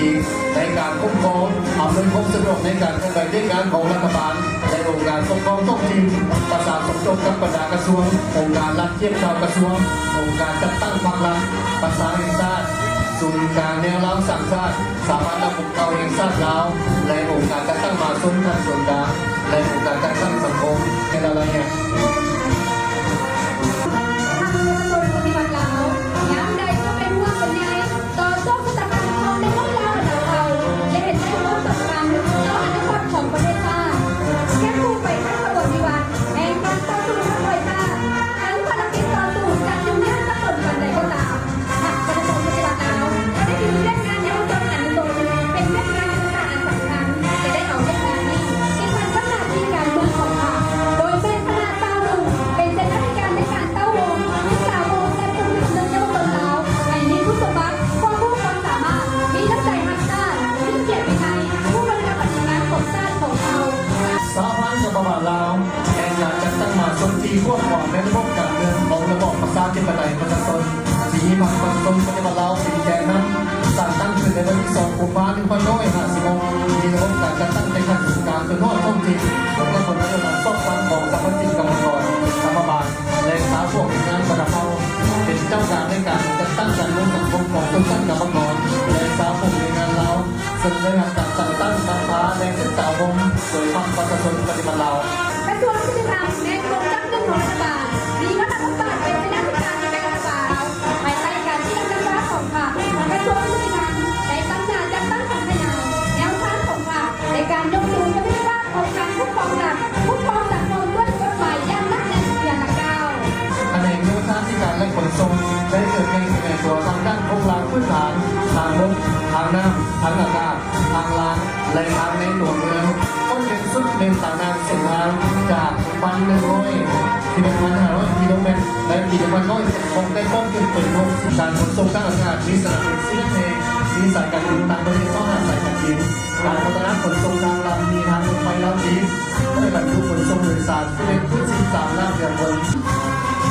ดีในการคุ้มครองอำนวยความสะดวกในการปฏิบัติงานของรัฐบาลในองค์การปกครองท้องถิ่นประสานสมทบกับบรรดากระทรวงองค์การรัฐเทียบชาวกระทรวงองค์การจัดตั้งพรรครัฐภาษาแห่งชาติศูนย์การแนวล้ำสั่งชาติสามัญระบบเก่าแห่งชาติลาวและองค์การจัดตั้งมาส่วนทันส่วนกลางและองค์การจัดตั้งสังคมในอะไรเนี่ยควบคุมในระบบการเงินของระบบประชาธิปไตยประชาชนที่มีพรรคประชาชนปฏิบัติลาวเป็นแกนนำสั่งตั้งขึ้นในวันที่2 กุมภาพันธ์ 2556มีระบบการจัดตั้งในขั้นสูงกลางจนทอดท้องถิ่นและผลประโยชน์สอบฟังของสมาชิกกรรมการรัฐบาลและสาพวกงานประดับเอาเป็นเจ้าการในการจัดตั้งการเมืองสังคมของชนชั้นกรรมกรและสาพวกงานลาวซึ่งได้รับการจัดตั้งบรรพาและศึกษาบงโดยพรรคประชาชนปฏิบัติลาวกระทรวงยุติธรรมในโครงสร้างเรื่องของรัฐบาลมีคณะกรรมการเป็นคณะกรรมการในการรัฐบาลภายใต้การที่นำคณะของค่ะกระทรวงยุติธรรมได้ตั้งใจจัดตั้งสังคมแนวทางของค่ะในการยกสูงประสิทธิภาพของการคุ้มครองสัตว์คุ้มครองสัตว์ด้วยกฎหมายย่างนักแน่นอย่างหนักก้าวแผนกโยธาธิการและขนส่งได้เกิดในแผนกตัวทางด้านโครงหลังพื้นฐานทางบกทางน้ำทางอากาศทางลางและทางในหลวงเมืองต้นเป็นสุดเป็นต่างนานเส้นทางจาก1,100 กิโลเมตรและปี1,100คงได้ป้องกันเปิดโลกการขนส่งทางอากาศมีสนามบินซิลิเทมีสายการบินต่างประเทศเข้าหาสายการบินการพัฒนาขนส่งทางลำมีทางรถไฟลาวจีนได้บรรทุกขนส่งโดยสารที่เป็นผู้สินสามล้านเดือนบน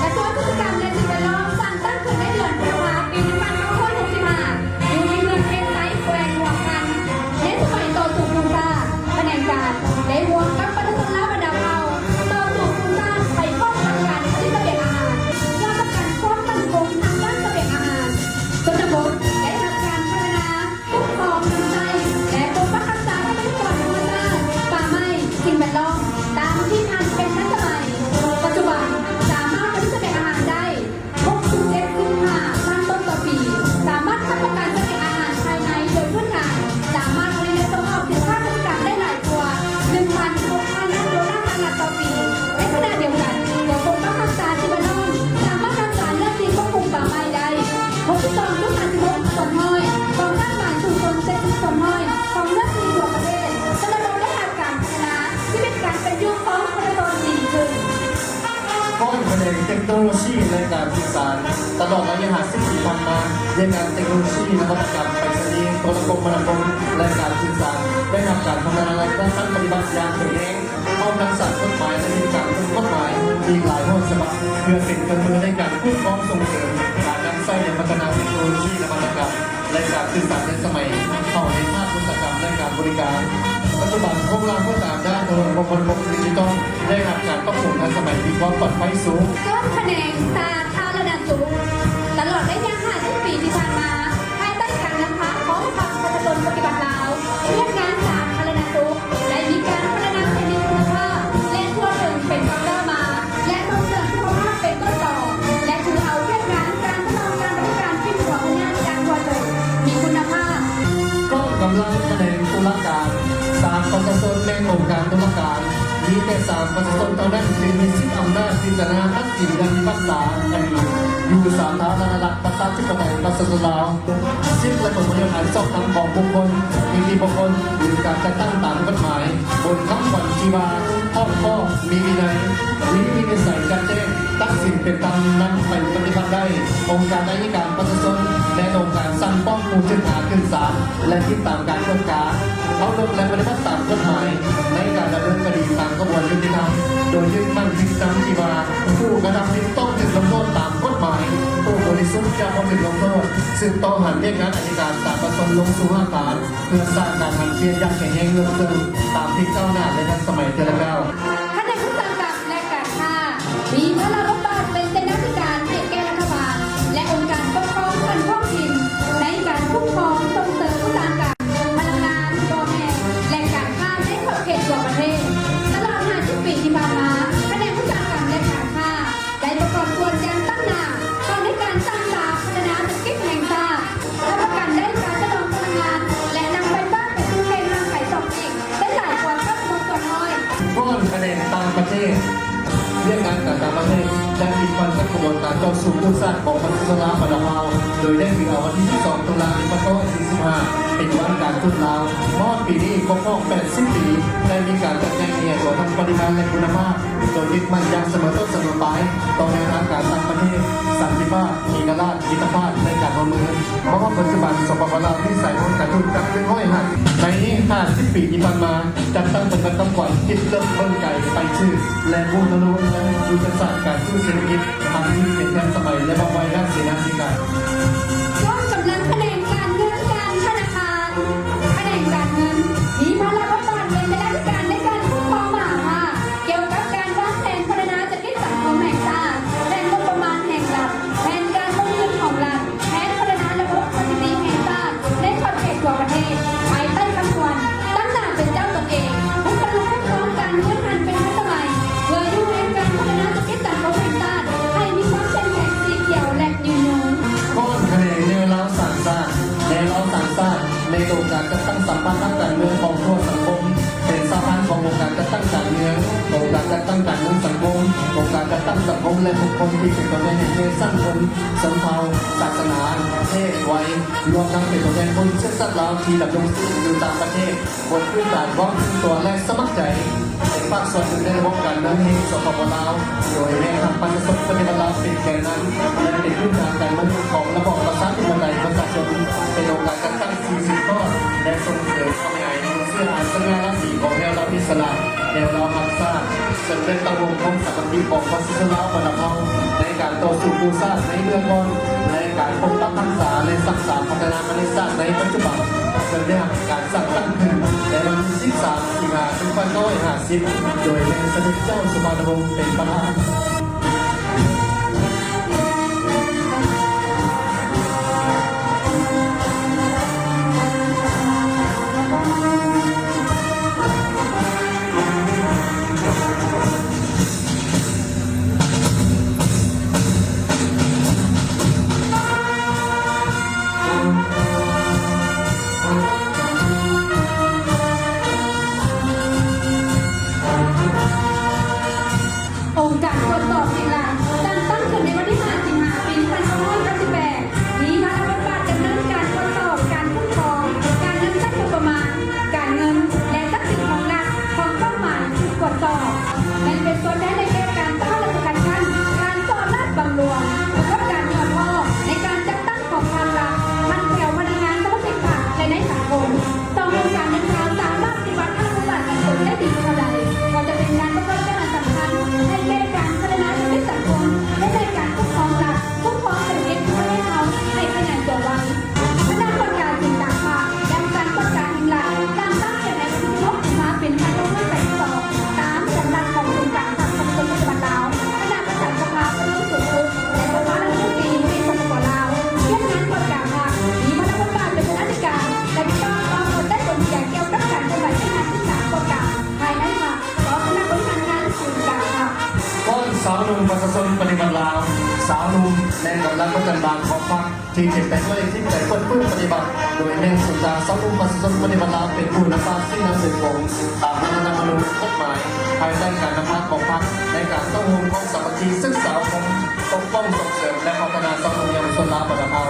กระทรวงพฤติกรรมและสิ่งแวดล้อมสั่งตั้งขึ้นในเดือนพฤษภาคมปี2565อยู่ในเมืองเอไซแกวนหัวพันในสมัยต่อสู่ภูมิภาคแผนการได้รวมกับประชาชนและบรรดาเราต่อสู่ภูมิภาคไปป้องกันการที่เสบียงอาหารเพื่อป้องกันความมั่นคงทางด้านเสบียงอาหารชนบทได้รับการพัฒนาคุ้มครองน้ำใจและปกปักรักษาทรัพยากรธรรมชาติป่าไม้สิ่งแวดล้อมตามที่ทันเป็นทันสมัยปัจจุบันสามารถผลิตเสบียงอาหารได้6-7 ตันต้นต่อปีสามารถทำประกันเสบียงอาหารภายในโดยพื้นฐานสามารถผลิตและส่งออกสินค้าพฤติกรรมได้หลายกว่า 1,600 ล้านดอลลาร์สหรัฐต่อปีในขณะเดียวกันยังคงต้องรักษาสิ่งแวดล้อมสามารถรักษาเรื่องดินควบคุมป่าไม้ได้62.56 ต้นไม้ของด้านหมายสู่คน70 ต้นไม้ของเรื่องดินทั่วประเทศชนบทได้รับการพัฒนาที่เป็นการเป็นยุคของประชาชนดีขึ้นก้อนแผนกเทคโนโลยีในการสื่อสารตลอดระยะ50 ปีผ่านมาเรื่องการเทคโนโลยีนวัตกรรมไปรษณีย์โทรคมนาคมและการสื่อสารได้นำการพัฒนาและการปฏิบัติอย่างต่อเนื่องเอาทักษะกฎหมายและนิติกรรมกฎหมายมีหลายข้อฉบับเพื่อเป็นเครื่องมือในการคุ้มครองส่งเสริมการนำใช้ในพัฒนาเทคโนโลยีนวัตกรรมและการสื่อสารในสมัยเข้าในภาคอุตสาหกรรมและการบริการปัจจุบันโครงการพื้นฐานด้านโทรคมนาคมดิจิทัลได้รับการปรับปรุงทันสมัยมีความปลอดภัยสูงต้นแผนงสาธารณสุขตลอดระยะ50 ปีที่ผ่านมาภายใต้การนำพาของพรรคประชาชนปฏิบัติลาวเรื่องงานสาธารณสุขได้มีการพัฒนาให้มีคุณภาพและทั่วถึงเป็นก้าวมาและส่งเสริมสุขภาพเป็นต้นต่อและถือเอาเรื่องงานการทดลองการบริการที่มีความง่ายการทั่วถึงมีคุณภาพก็กำลังแสดงตุลาการศาลประชาชนและองค์การตุลาการมีแต่ศาลประชาชนเท่านั้นที่มีสิทธิอำนาจพิจารณาตัดสินและพิพากษาคดีอยู่สาธารณรัฐประชาธิปไตยประชาชนลาวสิทธิและผลประโยชน์อันชอบธรรมของบุคคลนิติบุคคลหรือการจัดตั้งตามกฎหมายบนคำขวัญชีวาห้องข้อมีวินัยมีนิสัยการแจ้งตัดสินเป็นตามนั้นไปปฏิบัติได้องค์การอัยการประชาชนและองค์การสั่งป้องผู้จึงหาขึ้นศาลและติดตามการกำกับเขาลงและปฏิบัติตามกฎหมายในการดำเนินคดีตามกระบวนยุติธรรมโดยยึดมั่นยึดจำที่ว่าผู้กระทำผิดต้องถูกลงโทษตามกฎหมายผู้บริสุทธิ์จะต้องถูกลงโทษซึ่ง สืบต่อหันเรียกงานอธิการตามประสงค์ลงสู่อาการเพื่อสร้างการหันเชียร์อย่างแข็งแรงเรื่องเติมตามที่ก้าวหน้าในทันสมัยเทเลก้าว คณะผู้สังกัดและการค้ามีพระราชบัญญัติเป็นเจ้าหน้าที่การให้แก่รัฐบาลและองค์การปกครองส่วนท้องถิ่นในการคุ้มครองส่งเสริมผู้สังกัดพลังงานโบแมนและการค้าในขอบเขตทั่วประเทศตลอด50 ปีที่ผ่านมาคณะผู้สังกัดและการค้าได้ประกอบส่วนอย่างตั้งหน้าเข้าในการสร้างสรรค์พัฒนาเศรษฐกิจแห่งชาติรับประกันได้การฉลองพลังงานและนำไฟฟ้าไปสู่เพลงทางไขส่งอีกได้หลายกว่าครับวงส่วนน้อย ก้อนคะแนนต่างประเทศเรื่องงานต่างประเทศได้มีความกับกระบวนการต่อสู้ผู้สร้างของพันธสัญญาปนาวโดยได้ถือเอาวันที่22 ตุลาคม2545เป็นวันการทุนลาวมอดปีนี้ครบรอบ80 ปีได้มีการจัดแจงเนี่ยตัวทั้งปริมาณและคุณภาพโดยยึดมั่นอย่างเสมอต้นเสมอปลายต่อแนวทางการต่างประเทศสันติภาพเอกราชมิตรภาพในการร่วมมือเพราะว่าปัจจุบันสปปลาวที่ใส่หุ้นการทุนกับเป็นห้อยหักใน50 ปีที่ผ่านมาจัดตั้งเป็นการตั้งก่อนคิดเริ่มต้นไกลไปชื่อและผู้นรู้และยุทธศาสตร์การสู้เศรษฐกิจทางที่เป็นแทนสมัยและบางวัยด้านเสนาธิการ ยอดกำลังคะแนนการเงินการธนาคารคะแนนการเงินมีพลังประกันเป็นในด้านการในการคุ้มครองมหาภาคเกี่ยวกับการวางแผนพัฒนาเศรษฐกิจสังคมแห่งชาติแผนงบประมาณแห่งรัฐแผนการลงทุนของรัฐแผนพัฒนาระบบสถิติแห่งชาติในขอบเขตทั่วประเทศภายใต้คำนวณตั้งหน้าเป็นเจ้าตนเองผู้กำลังคุ้มครองการเงินอันเป็นทันสมัยเพื่อดูแลการพัฒนาเศรษฐกิจสังคมแห่งชาติให้มีความเข้มแข็งสีเขียวและยืนยง ก้อนคะแนนในเราสร้างสร้างในเราสร้างสร้างในโครงการจัดตั้งสัมพันธ์ทางการเมืองของทั่วสังคมเป็นสะพานของโครงการจัดตั้งการเมืองโครงการจัดตั้งการเมืองสังคมโครงการจัดตั้งสังคมและบุคคลที่เป็นตัวแทนแห่งเพศสังคมสัมเภาศาสนาเพศวัยรวมทั้งเป็นตัวแทนคนเชื้อชาติลาวที่ดำรงชีวิตอยู่ต่างประเทศบนพื้นฐานความถึงตัวและสมัครใจเป็นภาคส่วนหนึ่งในระบบการเมืองแห่งสปปลาวโดยแม่ทัพประชาชนปฏิบัติลาวเป็นแกนนำและเป็นพื้นฐานการเมืองของระบอบประชาธิปไตยประชาชนเป็นองค์การจัดตั้ง40ข้อและส่งเสริมความใหญ่เสื้ออาสง่าราศีของแนวเราอิสระแนวเราฮักซ่าจนเป็นตะวงของสามัคคีของคอนสติลาวบรรพาในการต่อสู้ผู้สร้างในเรื่องก่อนในการปกป้องรักษาและรักษาพัฒนาประเทศชาติในปัจจุบันจนได้การสร้างตั้งขึ้นในวันที่13 สิงหาคม 2550โดยแม่สมเด็จเจ้าสุวรรณวงศ์เป็นประธาน องค์การตรวจสอบสิ่งหลักจัดตั้งขึ้นในวันที่ 5 สิงหาคม 2558มีพระราชบัญญัติดำเนินการตรวจสอบการคุ้มครองการเงินทรัพย์งบประมาณการเงินและทรัพย์สินของรัฐของเป้าหมายถูกตรวจสอบและเป็นส่วนแทนในการตั้งราชการขั้นการสอนราชบำรุงและก็การยอดพ่อในการจัดตั้งของภาครัฐพันแถวพนักงานสมาชิกพรรคและในสังคมต้องมีการเดินทางสามารถปฏิบัติทางปฏิบัติกันคนได้ดีเท่าใดก็จะเป็นการประกอบการสำคัญให้แก่การพัฒนาชีวิตสังคมและในการคุ้มครองรัฐคุ้มครองเศรษฐกิจประเทศเราให้คะแนนตัวไว้คณะกรรมการจินตาภาดังการประกาศหิมหลักการตั้งเขตในวันที่6 สิงหาคม 2582ตามสัญลักษณ์ขององค์การสังคมปัจจุบันลาวคณะประธานสภาผู้สูงสุดและสภารัฐมนตรีในสปปลาวเยี่ยมงานประกาศภามีพระราชบัญญัติเป็นอธิการและมีการปรากฏได้ผลเสียเกี่ยวกับการปฏิบัติงานที่สามประกาศภายในค่ะขอคณะบริหารงานส่วนกลางค่ะ ก้อนสาวหนุ่มประชาชนปฏิบัติลาวสาวหนุ่มแรงกดดันประจันบานของพรรคที่เจ็บแต่ด้วยที่ใจเปิดพื้นปฏิบัติโดยแม่สุดาสาวหนุ่มประชาชนปฏิบัติลาวเป็นผู้นำพาซึ่งนำสืบของตามรัฐธรรมนูญกฎหมายภายใต้การนำพาของพรรคในการต้องรวมของสามัคคีศึกษาของปกป้องส่งเสริมและพัฒนาสาวหนุ่มยังชนลาวบรรพา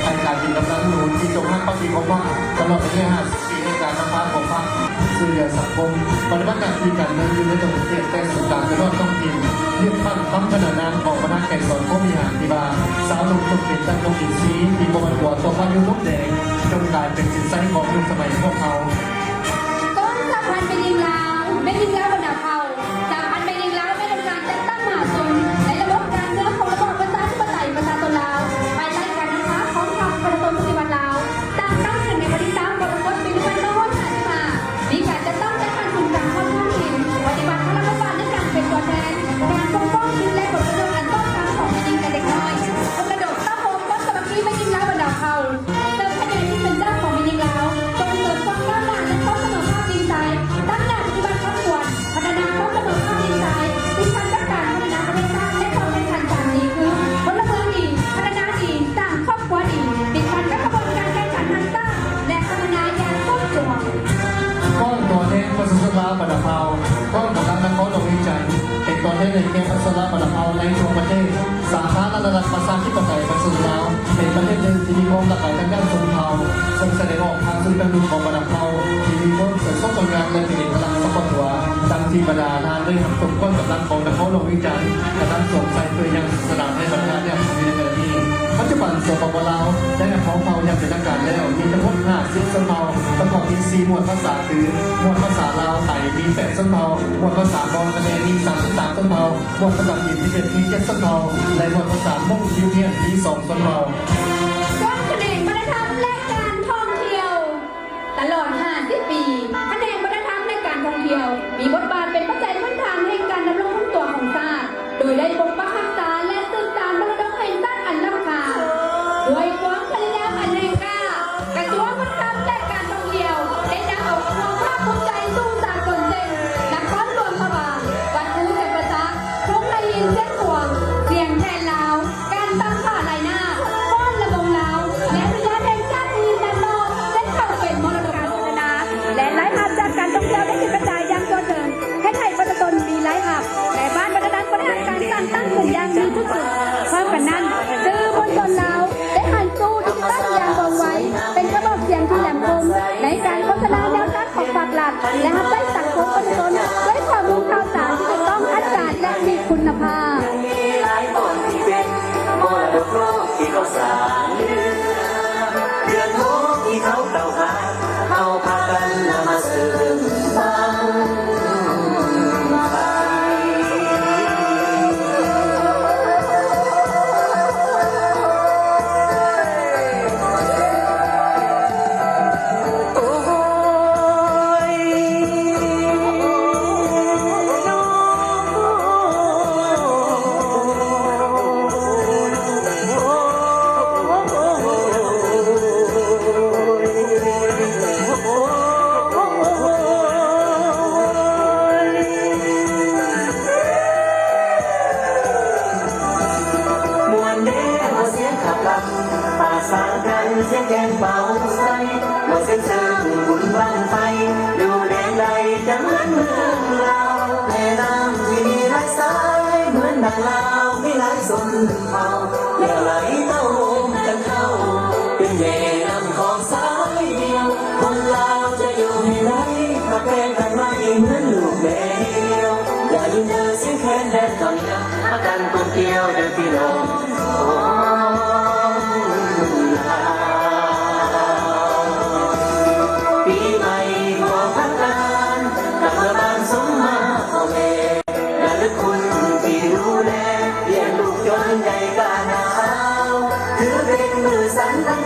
ให้การบินดำเนินหนุนที่จงหักปฏิของพรรคตลอดระยะ50 ปีในการนำพาของพรรคช่วยเหลือสังคมปฏิบัติการที่การเมืองอยู่ในตัวประเทศแต่สุดการจะรอดต้องกินยึดมั่นคำขนานนามของคณะแก่นสอนผู้มีหารที่บาสาวหนุ่มทุกเป็นตั้งตรงอินทรีย์ที่บนหัวตัวพายุลูกแดงจงกลายเป็นสินไส้ของยุคสมัยพวกเขา ต้นสะพานเป็นยิงลาวไม่ยิงลาวบนดาเผาสะพานเป็นยิงลาวไม่ดำเนินการจัดตั้งมหาชนในระบบการเมืองของระบอบประชาธิปไตยประชาชนลาวภายใต้การนำพาของพรรคประชาชน มหลากหลายทางด้านชนเผ่าซึ่งแสดงออกทางซึ่งเป็นรูปของบรรดาเผ่าที่มีคนเสริมสร้างผลงานและเป็นเอกลักษณ์เฉพาะตัวดังที่บรรดาทานได้หักตกก้นกับรักของนักเขาลงวิจารณ์กระทั่งสวมใส่เพื่อยังสนามในบรรดาเนี่ยมีในแบบนี้ปัจจุบันสปปลาวได้นำของเผ่าอย่างเป็นทางการแล้วมีทั้งหมด50ชนเผ่าประกอบมี4หมวดภาษาคือหมวดภาษาลาวไทยมี8ชนเผ่าหมวดภาษามอญคะแนนมี33ชนเผ่าหมวดภาษาจีนมี7ชนเผ่าและหมวดภาษามงยูเนียนมี2ชนเผ่า ก้อนแขนงวัฒนธรรมและการท่องเที่ยว ตลอด 50 ปีแขนงวัฒนธรรมและการท่องเที่ยว มีบทบาทเป็นปัจจัยพื้นฐานแห่งการดำรงตัวของชาติโดยได้ปกปักรักษาและสืบสานมรดกแห่งชาติอันล้ำค่าด้วยความพยายามอันแรงกล้ากระทรวงวัฒนธรรมและการท่องเที่ยวได้นำเอาความภาคภูมิใจสู่สากลเด่นนครหลวงพระบางวัดภูจักรประจักษ์พงไทยยินเส้นหวงเสียงแทนลาวการตั้งผ่าลายหน้าฟ้อนระบงลาวและพยาแห่งชาติมีนันโนได้เข้าเป็นมรดกการพัฒนาและไร้ภาพจากการท่องเที่ยวได้ถูกกระจายอย่างทั่วถึงให้ไทยประชาชนมีไร้ภาพแต่บ้านวัฒนธรรมบริหารการสร้างตั้งขึ้นอย่างมีทุกจุดพร้อมกันนั้นสื่อมวลชนลาวได้หันสู้ดิจิทัลอย่างว่องไวเป็นกระบอกเสียงที่แหลมคมในการโฆษณาแนวทางของภาครัฐและหับได้สังคมประชาชนด้วยข้อมูลข่าวสารที่ถูกต้องอัดจานและมีคุณภาพ มีหลายตอนที่เป็นมรดกโลกที่เขาสร้างเรื่องโลกที่เขาเก่าหาเขาพากันนำมาสืบฟังสร้างกันเสียงแกงเบาใสเมื่อเส้นเชิงบุญบังไฟดูแดงใดจะเหมือนเมืองลาวแม่น้ำที่มีหลายสายเหมือนดังลาวมีหลายสนเผ่าเมื่อไหลเต้าโอมกันเข้าเป็นแม่น้ำของสายเดียวคนลาวจะอยู่ให้ไหนมาแกล้งกันมาอีกเหมือนลูกแม่เดียวอย่าลืมเธอเสียงแค้นแดนก่อนนะมากันกลมเกลียวเดินพี่น้องปีใหม่ขอพักการกับเมื่อบ้านสมมาพ่อแม่และลึกคุณที่ดูแลเลี้ยงลูกจนใหญ่กาหนาวถือเป็นมือสั่นทั้ง